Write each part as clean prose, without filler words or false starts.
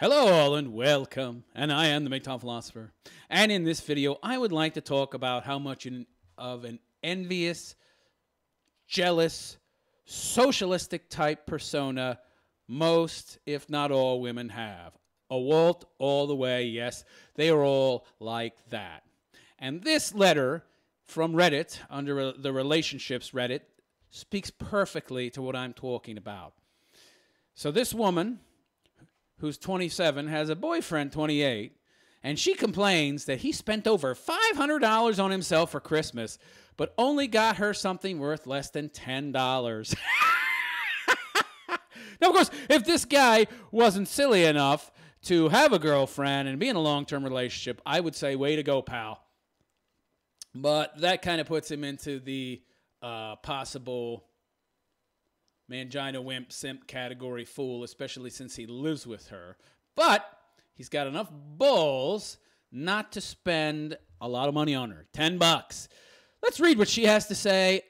Hello all and welcome, and I am the MGTOW philosopher. And in this video, I would like to talk about how much of an envious, jealous, socialistic type persona most, if not all, women have. A Walt all the way, yes, they are all like that. And this letter from Reddit, under the relationships Reddit, speaks perfectly to what I'm talking about. So this woman, who's 27, has a boyfriend, 28, and she complains that he spent over $500 on himself for Christmas, but only got her something worth less than $10. Now, of course, if this guy wasn't silly enough to have a girlfriend and be in a long-term relationship, I would say, way to go, pal. But that kind of puts him into the possible mangina, wimp, simp category fool, especially since he lives with her. But he's got enough balls not to spend a lot of money on her. $10. Let's read what she has to say.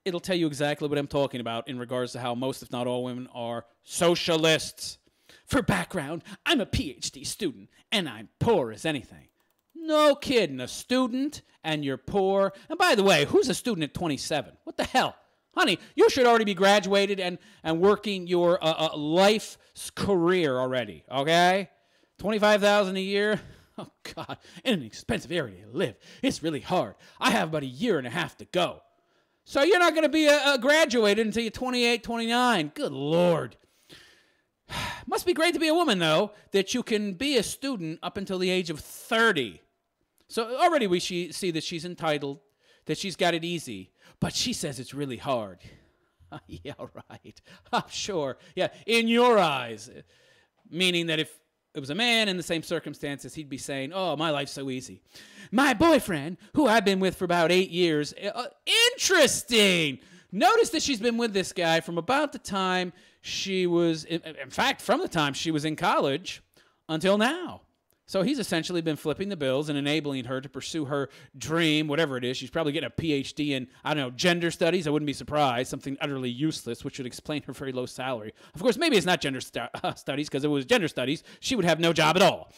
It'll tell you exactly what I'm talking about in regards to how most, if not all, women are socialists. For background, I'm a PhD student, and I'm poor as anything. No kidding, a student, and you're poor. And by the way, who's a student at 27? What the hell? Honey, you should already be graduated and working your life's career already, okay? $25,000 a year? Oh, God, in an expensive area to live. It's really hard. I have about a year and a half to go. So you're not going to be graduated until you're 28, 29. Good Lord. Must be great to be a woman, though, that you can be a student up until the age of 30. So already we see that she's entitled, that she's got it easy. But she says it's really hard. Yeah, right. I'm sure. Yeah, in your eyes. Meaning that if it was a man in the same circumstances, he'd be saying, oh, my life's so easy. My boyfriend, who I've been with for about 8 years, interesting. Notice that she's been with this guy from about the time she was, in fact, from the time she was in college until now. So he's essentially been flipping the bills and enabling her to pursue her dream, whatever it is. She's probably getting a PhD in, I don't know, gender studies. I wouldn't be surprised. Something utterly useless, which would explain her very low salary. Of course, maybe it's not gender studies, because if it was gender studies, she would have no job at all.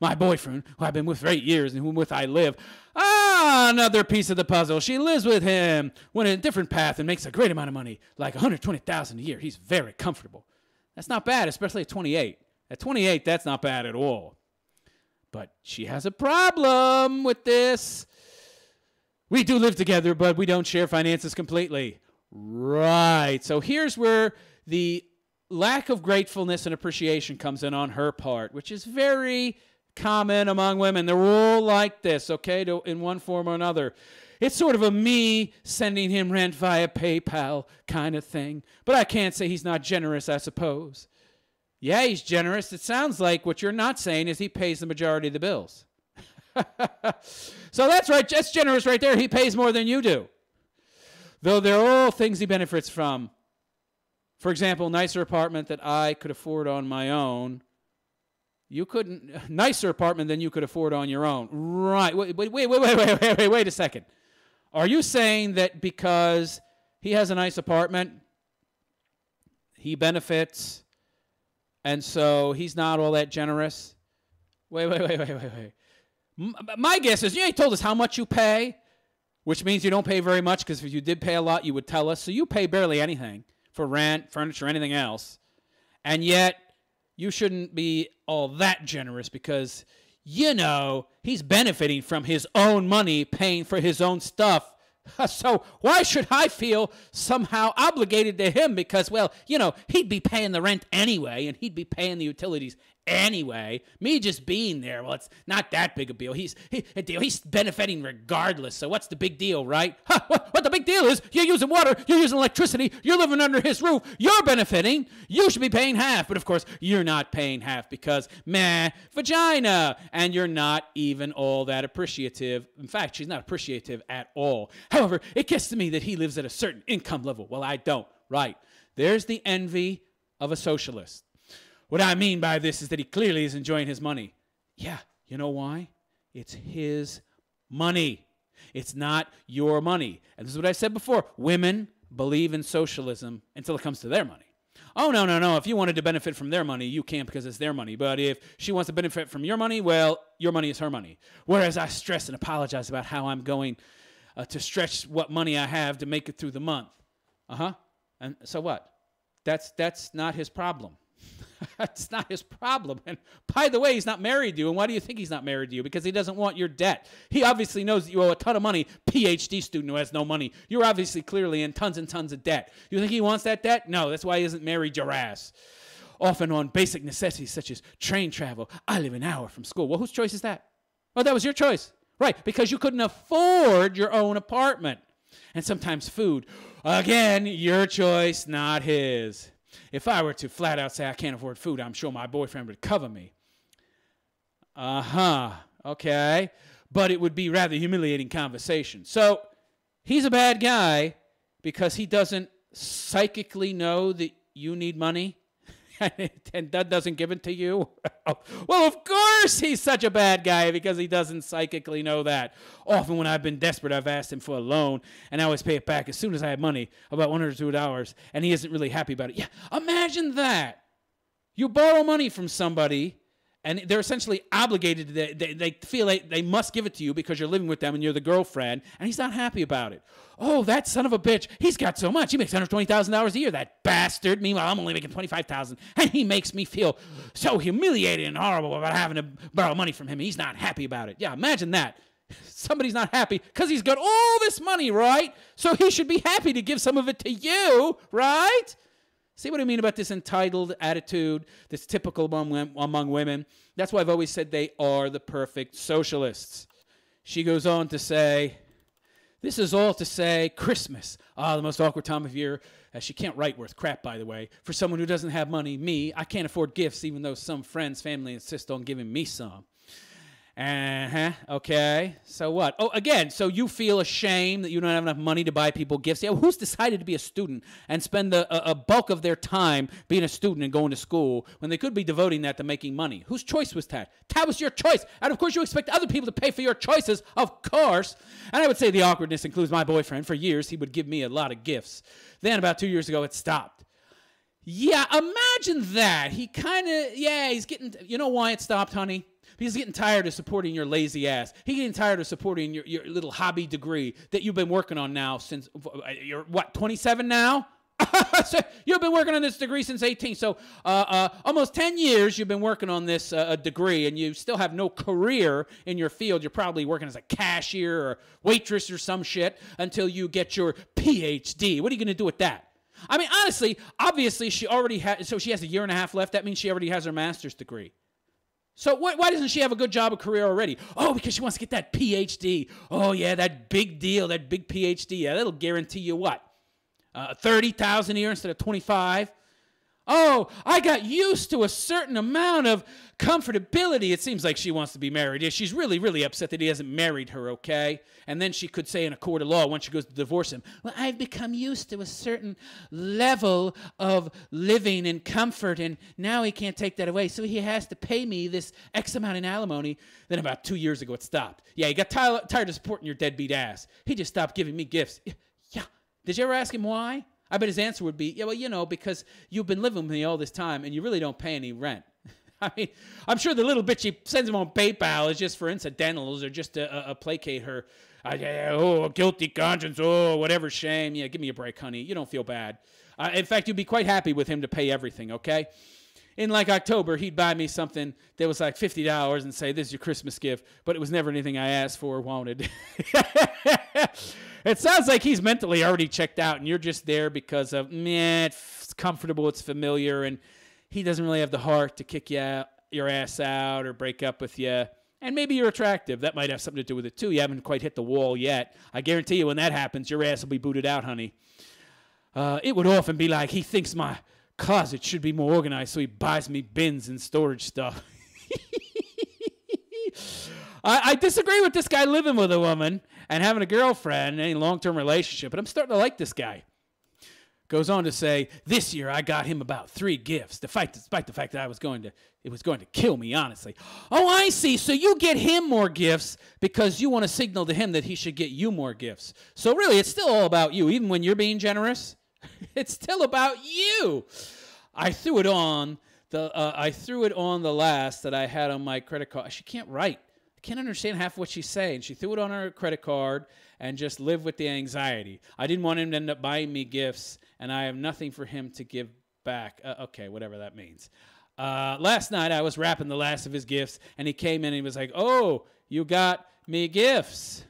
My boyfriend, who I've been with for 8 years and whom with I live. Another piece of the puzzle. She lives with him, went a different path, and makes a great amount of money, like $120,000 a year. He's very comfortable. That's not bad, especially at 28. At 28, that's not bad at all. But she has a problem with this. We do live together, but we don't share finances completely. Right. So here's where the lack of gratefulness and appreciation comes in on her part, which is very common among women. They're all like this, okay, in one form or another. It's sort of a me sending him rent via PayPal kind of thing. But I can't say he's not generous, I suppose. Yeah, he's generous. It sounds like what you're not saying is he pays the majority of the bills. So that's right. That's generous right there. He pays more than you do. Though they're all things he benefits from. For example, nicer apartment that I could afford on my own. You couldn't. Nicer apartment than you could afford on your own. Right. Wait a second. Are you saying that because he has a nice apartment, he benefits, and so he's not all that generous? Wait. My guess is you ain't told us how much you pay, which means you don't pay very much, because if you did pay a lot, you would tell us. So you pay barely anything for rent, furniture, anything else. And yet you shouldn't be all that generous because, you know, he's benefiting from his own money, paying for his own stuff. So why should I feel somehow obligated to him? Because, well, you know, he'd be paying the rent anyway, and he'd be paying the utilities anyway. Me just being there, well, it's not that big a deal. He's benefiting regardless. So what's the big deal, right? What the big deal is, you're using water, you're using electricity, you're living under his roof, you're benefiting. You should be paying half, but of course you're not paying half because meh, vagina, and you're not even all that appreciative. In fact, she's not appreciative at all. However, it gets to me that he lives at a certain income level. Well, I don't. Right. There's the envy of a socialist. What I mean by this is that he clearly is enjoying his money. Yeah, you know why? It's his money. It's not your money. And this is what I said before. Women believe in socialism until it comes to their money. Oh, no, no, no. If you wanted to benefit from their money, you can't because it's their money. But if she wants to benefit from your money, well, your money is her money. Whereas I stress and apologize about how I'm going to stretch what money I have to make it through the month. And so what? That's not his problem. That's not his problem. And by the way, he's not married to you. And why do you think he's not married to you? Because he doesn't want your debt. He obviously knows that you owe a ton of money. PhD student who has no money. You're obviously clearly in tons and tons of debt. You think he wants that debt? No, that's why he isn't married your ass. Often on basic necessities such as train travel. I live an hour from school. Well, whose choice is that? Oh, that was your choice. Right, because you couldn't afford your own apartment. And sometimes food. Again, your choice, not his. If I were to flat out say I can't afford food, I'm sure my boyfriend would cover me. Okay. But it would be rather humiliating conversation. So he's a bad guy because he doesn't psychically know that you need money and that doesn't give it to you. Well, of course he's such a bad guy because he doesn't psychically know that. Often when I've been desperate, I've asked him for a loan, and I always pay it back as soon as I have money, about $1 or $2, and he isn't really happy about it. Yeah, imagine that. You borrow money from somebody, and they're essentially obligated. They feel they must give it to you because you're living with them and you're the girlfriend, and he's not happy about it. Oh, that son of a bitch. He's got so much. He makes $120,000 a year, that bastard. Meanwhile, I'm only making $25,000, and he makes me feel so humiliated and horrible about having to borrow money from him. He's not happy about it. Yeah, imagine that. Somebody's not happy because he's got all this money, right? So he should be happy to give some of it to you, right? See what I mean about this entitled attitude that's typical among women? That's why I've always said they are the perfect socialists. She goes on to say, this is all to say Christmas. The most awkward time of year. She can't write worth crap, by the way. For someone who doesn't have money, me, I can't afford gifts even though some friends, family insist on giving me some. Okay. So what? Oh, again, so you feel ashamed that you don't have enough money to buy people gifts. Yeah, well, who's decided to be a student and spend a bulk of their time being a student and going to school when they could be devoting that to making money? Whose choice was that? That was your choice. And of course, you expect other people to pay for your choices, of course. And I would say the awkwardness includes my boyfriend. For years, he would give me a lot of gifts. Then about 2 years ago, it stopped. Yeah, imagine that. He kind of, he's getting, you know why it stopped, honey? He's getting tired of supporting your lazy ass. He's getting tired of supporting your little hobby degree that you've been working on now since, you're what, 27 now? So you've been working on this degree since 18. So almost 10 years you've been working on this degree, and you still have no career in your field. You're probably working as a cashier or waitress or some shit until you get your PhD. What are you going to do with that? I mean, honestly, obviously she already has, so she has a year and a half left. That means she already has her master's degree. So why doesn't she have a good job or career already? Oh, because she wants to get that PhD. Oh, yeah, that big deal, that big PhD. Yeah, that'll guarantee you what? $30,000 a year instead of $25,000. Oh, I got used to a certain amount of comfortability. It seems like she wants to be married. Yeah, she's really, really upset that he hasn't married her, okay? And then she could say in a court of law, once she goes to divorce him, well, I've become used to a certain level of living and comfort, and now he can't take that away, so he has to pay me this X amount in alimony. Then about 2 years ago, it stopped. Yeah, he got tired of supporting your deadbeat ass. He just stopped giving me gifts. Yeah. Did you ever ask him why? I bet his answer would be, yeah, well, because you've been living with me all this time and you really don't pay any rent. I mean, I'm sure the little bitch she sends him on PayPal is just for incidentals or just to placate her. Guilty conscience, whatever, shame. Yeah, give me a break, honey. You don't feel bad. In fact, you'd be quite happy with him to pay everything, okay? In like October, he'd buy me something that was like $50 and say, this is your Christmas gift, but it was never anything I asked for or wanted. It sounds like he's mentally already checked out and you're just there because of, it's comfortable, it's familiar, and he doesn't really have the heart to kick your ass out or break up with you. And maybe you're attractive. That might have something to do with it too. You haven't quite hit the wall yet. I guarantee you when that happens, your ass will be booted out, honey. It would often be like he thinks my closet should be more organized, so he buys me bins and storage stuff. I disagree with this guy living with a woman and having a girlfriend in any long-term relationship, but I'm starting to like this guy. Goes on to say, this year I got him about 3 gifts, despite the fact that it was going to kill me, honestly. Oh, I see. So you get him more gifts because you want to signal to him that he should get you more gifts. So really, it's still all about you, even when you're being generous. It's still about you. I threw it on the last that I had on my credit card. She can't write. I can't understand half of what she's saying. She threw it on her credit card and just lived with the anxiety. I didn't want him to end up buying me gifts, and I have nothing for him to give back. Okay, whatever that means. Last night I was wrapping the last of his gifts, and he came in and he was like, "Oh, you got me gifts."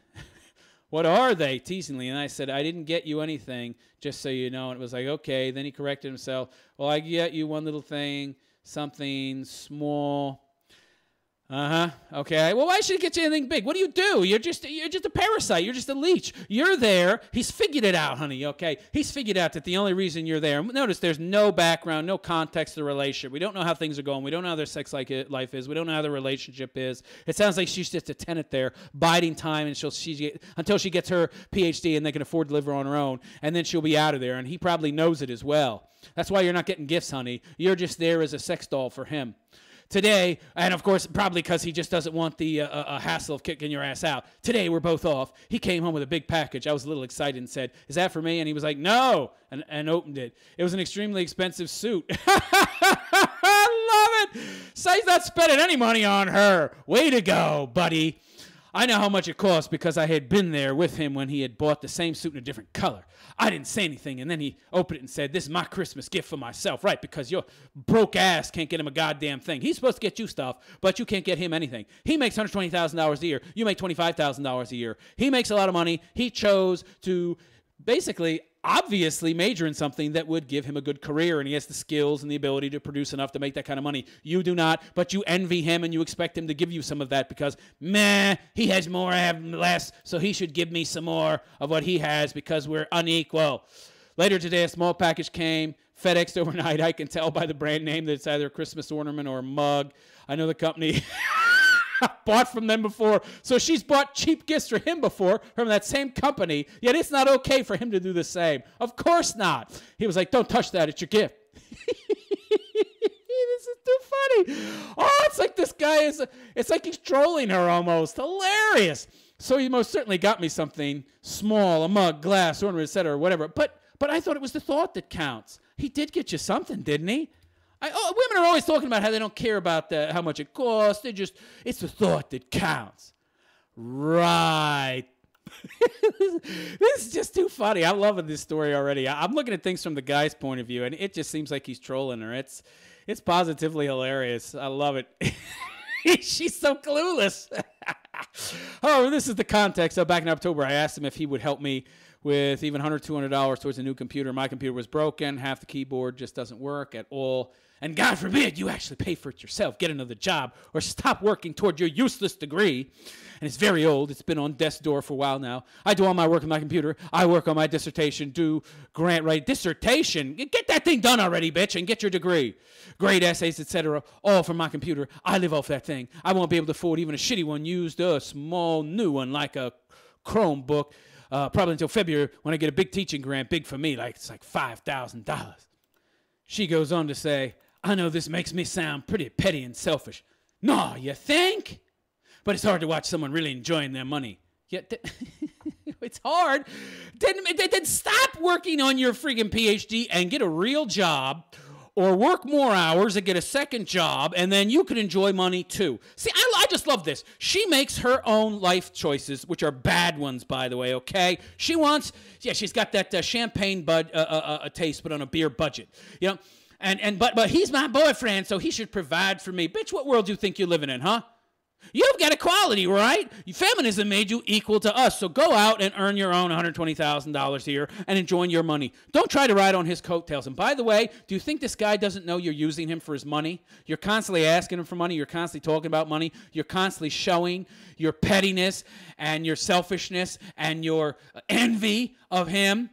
"What are they?" teasingly. And I said, "I didn't get you anything, just so you know." And it was like, okay. Then he corrected himself. "Well, I get you one little thing, something small." Okay. "Well, why should he get you anything big? What do? You're just a parasite. You're just a leech. You're there." He's figured it out, honey, okay? He's figured out that the only reason you're there. Notice there's no background, no context to the relationship. We don't know how things are going. We don't know how their sex life is. We don't know how their relationship is. It sounds like she's just a tenant there, biding time until she gets her PhD and they can afford to live her on her own, and then she'll be out of there, and he probably knows it as well. That's why you're not getting gifts, honey. You're just there as a sex doll for him. Today, and of course, probably because he just doesn't want the hassle of kicking your ass out. Today, we're both off. He came home with a big package. I was a little excited and said, "Is that for me?" And he was like, "No," and opened it. It was an extremely expensive suit. I love it. So he's not spending any money on her. Way to go, buddy. I know how much it cost because I had been there with him when he had bought the same suit in a different color. I didn't say anything, and then he opened it and said, "This is my Christmas gift for myself," right? Because your broke ass can't get him a goddamn thing. He's supposed to get you stuff, but you can't get him anything. He makes $120,000 a year. You make $25,000 a year. He makes a lot of money. He chose to basically, obviously major in something that would give him a good career, and he has the skills and the ability to produce enough to make that kind of money. You do not, but you envy him and you expect him to give you some of that because, he has more, I have less, so he should give me some more of what he has because we're unequal. Later today, a small package came, FedExed overnight. I can tell by the brand name that it's either a Christmas ornament or a mug. I know the company bought from them before, so she's bought cheap gifts for him before from that same company, yet it's not okay for him to do the same. Of course not. He was like, "Don't touch that, it's your gift." This is too funny. Oh, it's like this guy it's like he's trolling her almost. Hilarious. So he most certainly got me something small, a mug, glass, ornament, etc., or whatever, but I thought it was the thought that counts. He did get you something, didn't he? Women are always talking about how they don't care about how much it costs. It's the thought that counts. Right. This is just too funny. I'm loving this story already. I'm looking at things from the guy's point of view, and it just seems like he's trolling her. It's positively hilarious. I love it. She's so clueless. Oh, this is the context. So back in October, I asked him if he would help me with even $100, $200 towards a new computer. My computer was broken. Half the keyboard just doesn't work at all. And God forbid you actually pay for it yourself. Get another job or stop working toward your useless degree. And it's very old. It's been on desk door for a while now. I do all my work on my computer. I work on my dissertation, do grant write. Dissertation? Get that thing done already, bitch, and get your degree. Grade essays, etc., all from my computer. I live off that thing. I won't be able to afford even a shitty one used, a small new one like a Chromebook. Probably until February when I get a big teaching grant, big for me, it's like $5,000. She goes on to say, "I know this makes me sound pretty petty and selfish." No, you think? But it's hard to watch someone really enjoying their money. It's hard. Then stop working on your freaking PhD and get a real job, or work more hours and get a second job, and then you can enjoy money too. See, I just love this. She makes her own life choices, which are bad ones, by the way, okay? She's got that champagne taste, but on a beer budget, you know? But he's my boyfriend, so he should provide for me. Bitch, what world do you think you're living in, huh? You've got equality, right? Feminism made you equal to us, so go out and earn your own $120,000 a year and enjoy your money. Don't try to ride on his coattails. And by the way, do you think this guy doesn't know you're using him for his money? You're constantly asking him for money. You're constantly talking about money. You're constantly showing your pettiness and your selfishness and your envy of him.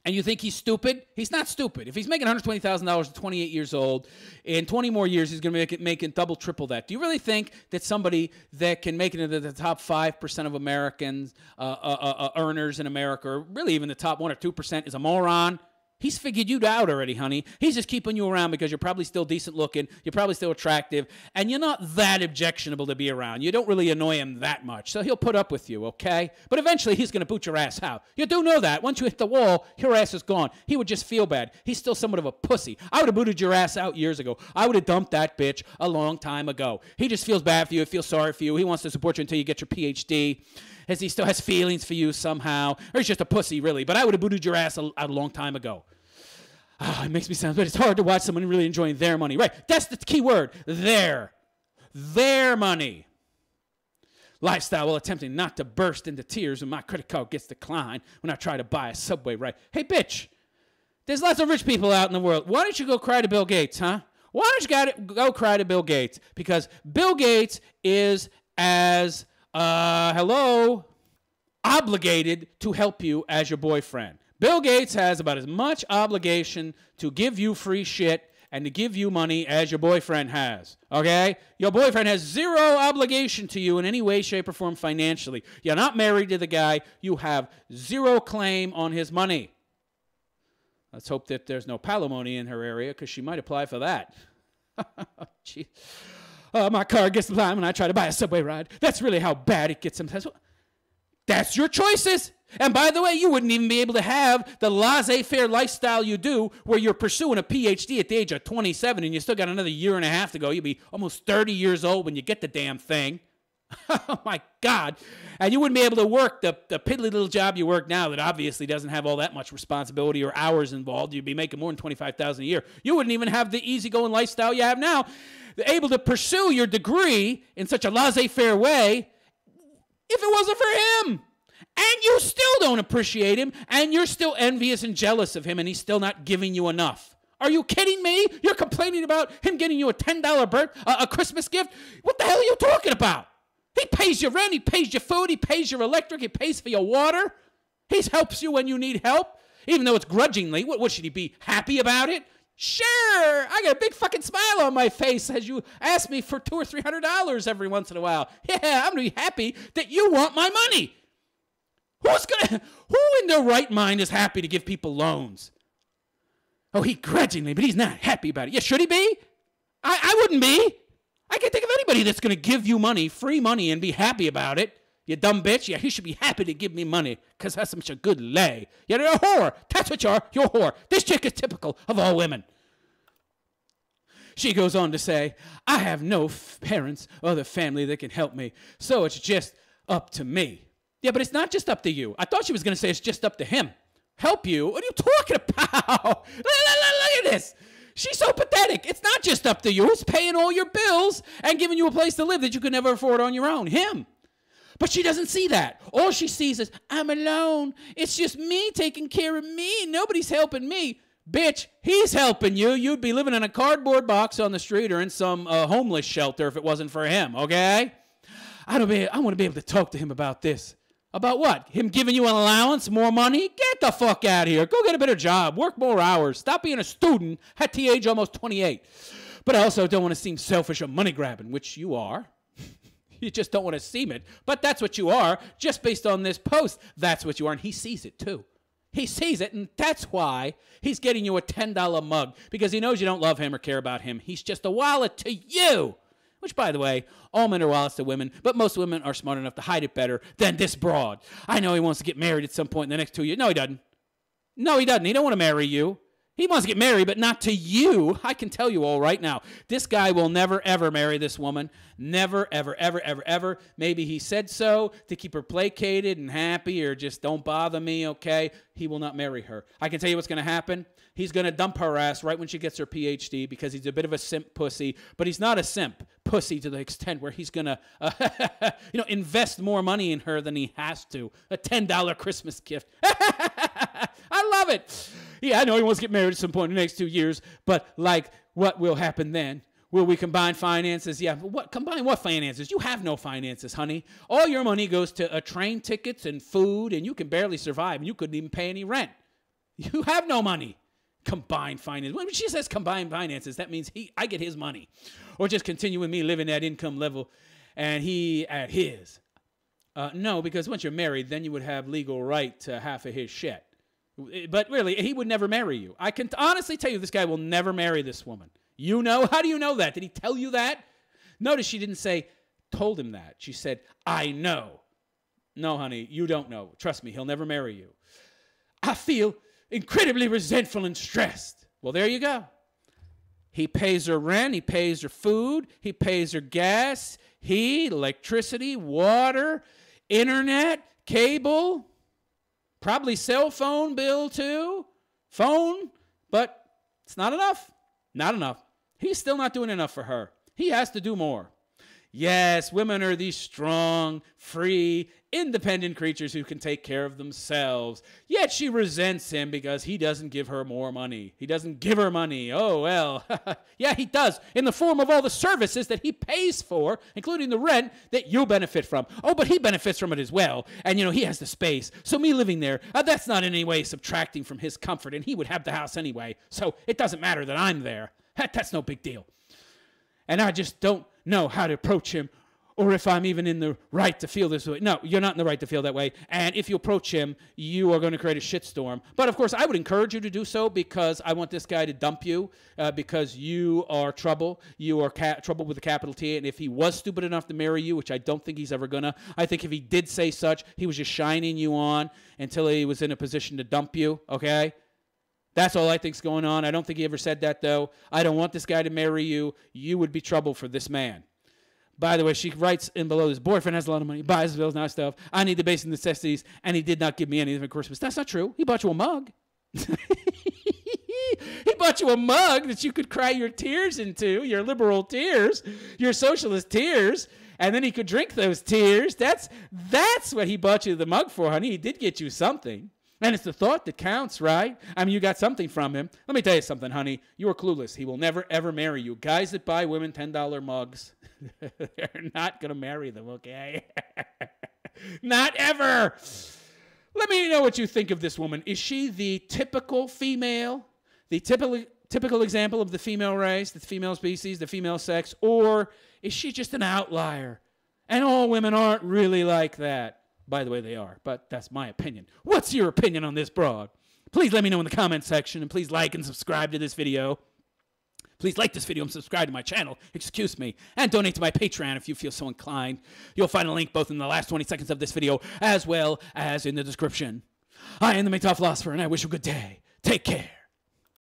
And you think he's stupid? He's not stupid. If he's making $120,000 at 28 years old, in 20 more years, he's going to make it double, triple that. Do you really think that somebody that can make it into the top 5% of Americans, earners in America, or really even the top 1 or 2% is a moron? He's figured you out already, honey. He's just keeping you around because you're probably still decent looking, you're probably still attractive, and you're not that objectionable to be around. You don't really annoy him that much, so he'll put up with you, okay? But eventually, he's going to boot your ass out. You do know that. Once you hit the wall, your ass is gone. He would just feel bad. He's still somewhat of a pussy. I would have booted your ass out years ago. I would have dumped that bitch a long time ago. He just feels bad for you. He feels sorry for you. He wants to support you until you get your PhD. As he still has feelings for you somehow. Or he's just a pussy, really. But I would have booted your ass out a long time ago. Oh, it makes me sound, but it's hard to watch someone really enjoying their money. Right, that's the key word, their money. Lifestyle while attempting not to burst into tears when my credit card gets declined when I try to buy a Subway ride. Hey, bitch, there's lots of rich people out in the world. Why don't you go cry to Bill Gates, huh? Why don't you go cry to Bill Gates? Because Bill Gates is as, obligated to help you as your boyfriend. Bill Gates has about as much obligation to give you free shit and to give you money as your boyfriend has, okay? Your boyfriend has zero obligation to you in any way, shape, or form financially. You're not married to the guy. You have zero claim on his money. Let's hope that there's no palimony in her area because she might apply for that. Gee. My car gets declined when I try to buy a Subway ride. That's really how bad it gets sometimes. That's your choices. And by the way, you wouldn't even be able to have the laissez-faire lifestyle you do where you're pursuing a PhD at the age of 27 and you still got another year and a half to go. You'll be almost 30 years old when you get the damn thing. Oh, my God. And you wouldn't be able to work the piddly little job you work now that obviously doesn't have all that much responsibility or hours involved. You'd be making more than $25,000 a year. You wouldn't even have the easygoing lifestyle you have now, able to pursue your degree in such a laissez-faire way if it wasn't for him. And you still don't appreciate him, and you're still envious and jealous of him, and he's still not giving you enough. Are you kidding me? You're complaining about him getting you a $10 a Christmas gift? What the hell are you talking about? He pays your rent, he pays your food, he pays your electric, he pays for your water. He helps you when you need help, even though it's grudgingly. What should he be happy about it? Sure, I got a big fucking smile on my face as you ask me for $200 or $300 every once in a while. Yeah, I'm going to be happy that you want my money. Who in their right mind is happy to give people loans? Oh, he grudgingly, but he's not happy about it. Yeah, should he be? I wouldn't be. I can't think of anybody that's going to give you money, free money, and be happy about it. You dumb bitch. Yeah, he should be happy to give me money because that's such a good lay. You're a whore. That's what you are. You're a whore. This chick is typical of all women. She goes on to say, I have no parents or other family that can help me, so it's just up to me. Yeah, but it's not just up to you. I thought she was going to say it's just up to him. Help you? What are you talking about? Look at this. She's so pathetic. It's not just up to you. Who's paying all your bills and giving you a place to live that you could never afford on your own? Him. But she doesn't see that. All she sees is, I'm alone. It's just me taking care of me. Nobody's helping me. Bitch, he's helping you. You'd be living in a cardboard box on the street or in some homeless shelter if it wasn't for him, okay? I want to be able to talk to him about this. About what? Him giving you an allowance, more money? Get the fuck out of here. Go get a better job. Work more hours. Stop being a student at the age almost 28. But I also don't want to seem selfish or money grabbing, which you are. You just don't want to seem it. But that's what you are. Just based on this post, that's what you are. And he sees it too. He sees it, and that's why he's getting you a $10 mug. Because he knows you don't love him or care about him. He's just a wallet to you. Which, by the way, all men are wallets to women, but most women are smart enough to hide it better than this broad. I know he wants to get married at some point in the next 2 years. No, he doesn't. No, he doesn't. He don't want to marry you. He wants to get married, but not to you. I can tell you all right now. This guy will never, ever marry this woman. Never, ever, ever, ever, ever. Maybe he said so to keep her placated and happy or just don't bother me, okay? He will not marry her. I can tell you what's going to happen. He's going to dump her ass right when she gets her PhD because he's a bit of a simp pussy. But he's not a simp pussy to the extent where he's going to invest more money in her than he has to. A $10 Christmas gift. I love it. Yeah, I know he wants to get married at some point in the next 2 years, but like, what will happen then? Will we combine finances? Yeah, combine what finances? You have no finances, honey. All your money goes to train tickets and food, and you can barely survive, and you couldn't even pay any rent. You have no money. Combined finances. When she says combined finances, that means I get his money. Or just continue with me living at income level, and he at his. No, because once you're married, then you would have legal right to half of his shit. But really, he would never marry you. I can honestly tell you this guy will never marry this woman. You know? How do you know that? Did he tell you that? Notice she didn't say, told him that. She said, I know. No, honey, you don't know. Trust me, he'll never marry you. I feel incredibly resentful and stressed. Well, there you go. He pays her rent. He pays her food. He pays her gas, heat, electricity, water, internet, cable. Probably cell phone bill too. Phone. But it's not enough. Not enough. He's still not doing enough for her. He has to do more. Yes, women are these strong, free, independent creatures who can take care of themselves. Yet she resents him because he doesn't give her more money. He doesn't give her money. Oh, well, yeah, he does, in the form of all the services that he pays for, including the rent that you benefit from. Oh, but he benefits from it as well. And, he has the space. So me living there, that's not in any way subtracting from his comfort, and he would have the house anyway. So it doesn't matter that I'm there. That's no big deal. And I just don't know how to approach him, or if I'm even in the right to feel this way. No, you're not in the right to feel that way. And if you approach him, you are going to create a shitstorm. But, of course, I would encourage you to do so because I want this guy to dump you because you are trouble. You are trouble with a capital T. And if he was stupid enough to marry you, which I don't think he's ever going to, I think if he did say such, he was just shining you on until he was in a position to dump you, okay? That's all I think's going on. I don't think he ever said that, though. I don't want this guy to marry you. You would be trouble for this man. By the way, she writes in below, his boyfriend has a lot of money, buys bills, not stuff. I need the basic necessities, and he did not give me anything for Christmas. That's not true. He bought you a mug. He bought you a mug that you could cry your tears into, your liberal tears, your socialist tears, and then he could drink those tears. That's what he bought you the mug for, honey. He did get you something. And it's the thought that counts, right? I mean, you got something from him. Let me tell you something, honey. You are clueless. He will never, ever marry you. Guys that buy women $10 mugs, they're not going to marry them, okay? Not ever. Let me know what you think of this woman. Is she the typical female, the typical example of the female race, the female species, the female sex, or is she just an outlier? And all women aren't really like that. By the way, they are, but that's my opinion. What's your opinion on this broad? Please let me know in the comment section, and please like and subscribe to this video. Please like this video and subscribe to my channel, excuse me, and donate to my Patreon if you feel so inclined. You'll find a link both in the last 20 seconds of this video as well as in the description. I am the MGTOW philosopher, and I wish you a good day. Take care.